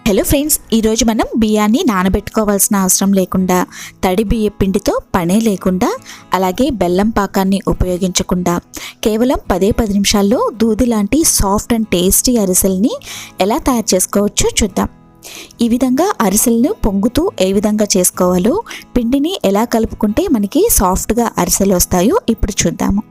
Hello friends, ఈరోజు మనం బియ్యాన్ని నానబెట్టుకోవాల్సిన అవసరం లేకుండా, తడి బియ్య పిండితో పనే లేకుండా, అలాగే బెల్లం పాకాన్ని ఉపయోగించకుండా కేవలం 10 నిమిషాల్లో దూది లాంటి సాఫ్ట్ అండ్ టేస్టీ అరిసెల్ని ఎలా తయారు చేసుకోవచ్చో చూద్దాం. ఈ విధంగా అరిసెలను పొంగుతూ ఏ విధంగా చేసుకోవాలో, పిండిని ఎలా కలుపుకుంటే మనకి సాఫ్ట్గా అరిసెలు వస్తాయో ఇప్పుడు చూద్దాము.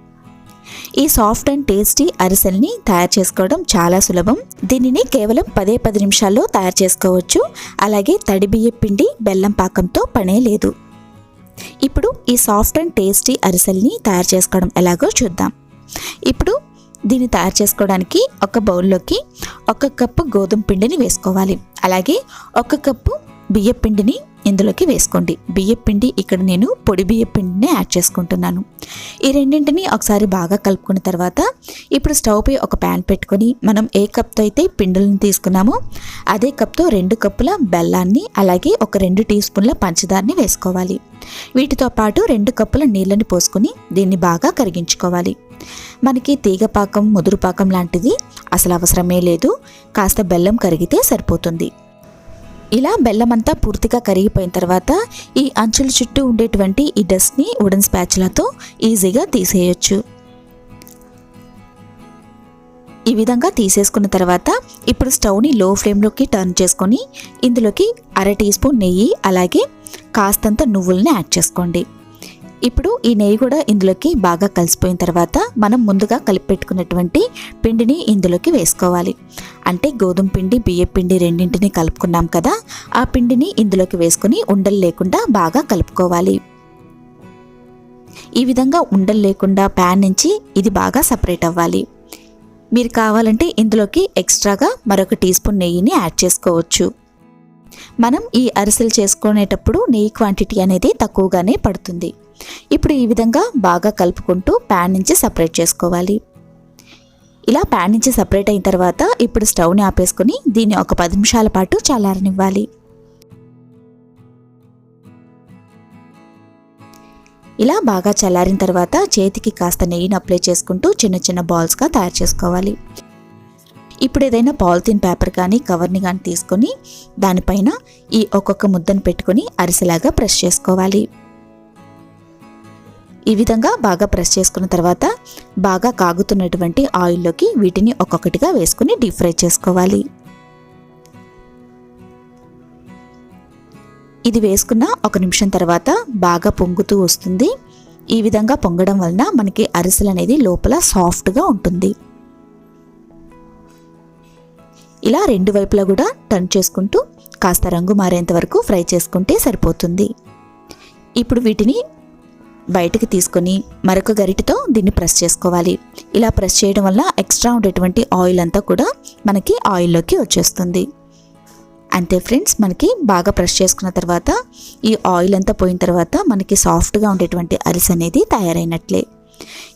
ఈ సాఫ్ట్ అండ్ టేస్టీ అరిసెల్ని తయారు చేసుకోవడం చాలా సులభం. దీనిని కేవలం 10 నిమిషాల్లో తయారు చేసుకోవచ్చు. అలాగే తడి బియ్య పిండి బెల్లం పాకంతో పనే లేదు. ఇప్పుడు ఈ సాఫ్ట్ అండ్ టేస్టీ అరిసెల్ని తయారు చేసుకోవడం ఎలాగో చూద్దాం. ఇప్పుడు దీన్ని తయారు చేసుకోవడానికి ఒక బౌల్లోకి 1 కప్పు గోధుమ పిండిని వేసుకోవాలి. అలాగే 1 కప్పు బియ్య పిండిని ఇందులోకి వేసుకోండి. బియ్య పిండి ఇక్కడ నేను పొడి బియ్య పిండిని యాడ్ చేసుకుంటున్నాను. ఈ రెండింటిని ఒకసారి బాగా కలుపుకున్న తర్వాత ఇప్పుడు స్టవ్ పై ఒక ప్యాన్ పెట్టుకొని మనం ఏ కప్తో అయితే పిండిని తీసుకున్నామో అదే కప్తో 2 కప్పుల బెల్లాన్ని, అలాగే ఒక 2 టీ స్పూన్ల పంచదారని వేసుకోవాలి. వీటితో పాటు 2 కప్పుల నీళ్ళని పోసుకొని దీన్ని బాగా కరిగించుకోవాలి. మనకి తీగపాకం, ముదురుపాకం లాంటిది అసలు అవసరమే లేదు. కాస్త బెల్లం కరిగితే సరిపోతుంది. ఇలా బెల్లం అంతా పూర్తిగా కరిగిపోయిన తర్వాత ఈ అంచుల చుట్టూ ఉండేటువంటి ఈ డస్ట్ని వుడెన్ స్పాచులాతో ఈజీగా తీసేయొచ్చు. ఈ విధంగా తీసేసుకున్న తర్వాత ఇప్పుడు స్టవ్ని లో ఫ్లేమ్లోకి టర్న్ చేసుకొని ఇందులోకి 1/2 టీ స్పూన్ నెయ్యి, అలాగే కాస్తంత నువ్వుల్ని యాడ్ చేసుకోండి. ఇప్పుడు ఈ నెయ్యి కూడా ఇందులోకి బాగా కలిసిపోయిన తర్వాత మనం ముందుగా కలిపి పెట్టుకున్నటువంటి పిండిని ఇందులోకి వేసుకోవాలి. అంటే గోధుమ పిండి, బియ్య పిండి రెండింటిని కలుపుకున్నాం కదా, ఆ పిండిని ఇందులోకి వేసుకొని ఉండలు లేకుండా బాగా కలుపుకోవాలి. ఈ విధంగా ఉండలు లేకుండా ప్యాన్ నుంచి ఇది బాగా సపరేట్ అవ్వాలి. మీరు కావాలంటే ఇందులోకి ఎక్స్ట్రాగా మరొక టీ స్పూన్ నెయ్యిని యాడ్ చేసుకోవచ్చు. మనం ఈ అరిసెలు చేసుకునేటప్పుడు నెయ్యి క్వాంటిటీ అనేది తక్కువగానే పడుతుంది. ఇప్పుడు ఈ విధంగా బాగా కలుపుకుంటూ ప్యాన్ నుంచి సపరేట్ చేసుకోవాలి. ఇలా ప్యాన్ నుంచి సపరేట్ అయిన తర్వాత ఇప్పుడు స్టవ్ని ఆపేసుకొని దీన్ని ఒక 10 నిమిషాల పాటు చల్లారనివ్వాలి. ఇలా బాగా చల్లారిన తర్వాత చేతికి కాస్త నెయ్యిని అప్లై చేసుకుంటూ చిన్న చిన్న బాల్స్గా తయారు చేసుకోవాలి. ఇప్పుడు ఏదైనా పాలిథిన్ పేపర్ కానీ కవర్ని కానీ తీసుకొని దానిపైన ఈ ఒక్కొక్క ముద్దను పెట్టుకొని అరిసెలాగా ప్రెస్ చేసుకోవాలి. ఈ విధంగా బాగా ప్రెస్ చేసుకున్న తర్వాత బాగా కాగుతున్నటువంటి ఆయిల్లోకి వీటిని ఒక్కొక్కటిగా వేసుకుని డీప్ ఫ్రై చేసుకోవాలి. ఇది వేసుకున్న 1 నిమిషం తర్వాత బాగా పొంగుతూ వస్తుంది. ఈ విధంగా పొంగడం వలన మనకి అరిసెలు అనేది లోపల సాఫ్ట్గా ఉంటుంది. ఇలా 2 వైపులా కూడా టర్న్ చేసుకుంటూ కాస్త రంగు మారేంత వరకు ఫ్రై చేసుకుంటే సరిపోతుంది. ఇప్పుడు వీటిని బయటకు తీసుకొని మరొక గరిటెతో దీన్ని ప్రెస్ చేసుకోవాలి. ఇలా ప్రెస్ చేయడం వల్ల ఎక్స్ట్రా ఉండేటువంటి ఆయిల్ అంతా కూడా మనకి ఆయిల్లోకి వచ్చేస్తుంది. అంతే ఫ్రెండ్స్, మనకి బాగా ప్రెస్ చేసుకున్న తర్వాత ఈ ఆయిల్ అంతా పోయిన తర్వాత మనకి సాఫ్ట్గా ఉండేటువంటి అరిసె అనేది తయారైనట్లే.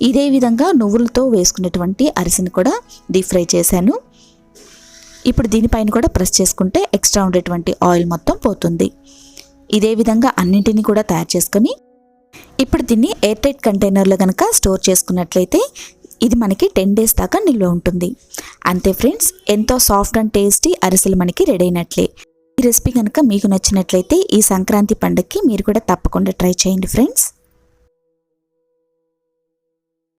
ఇదే విధంగా నువ్వులతో వేసుకునేటువంటి అరిసెని కూడా డీప్ ఫ్రై చేశాను. ఇప్పుడు దీనిపైన కూడా ప్రెస్ చేసుకుంటే ఎక్స్ట్రా ఉండేటువంటి ఆయిల్ మొత్తం పోతుంది. ఇదే విధంగా అన్నింటినీ కూడా తయారు చేసుకొని ఇప్పుడు దీన్ని ఎయిర్ టైట్ కంటైనర్లో కనుక స్టోర్ చేసుకున్నట్లయితే ఇది మనకి 10 డేస్ దాకా నిల్వ ఉంటుంది. అంతే ఫ్రెండ్స్, ఎంతో సాఫ్ట్ అండ్ టేస్టీ అరిసెలు మనకి రెడీ అయినట్లే. ఈ రెసిపీ కనుక మీకు నచ్చినట్లయితే ఈ సంక్రాంతి పండుగకి మీరు కూడా తప్పకుండా ట్రై చేయండి ఫ్రెండ్స్.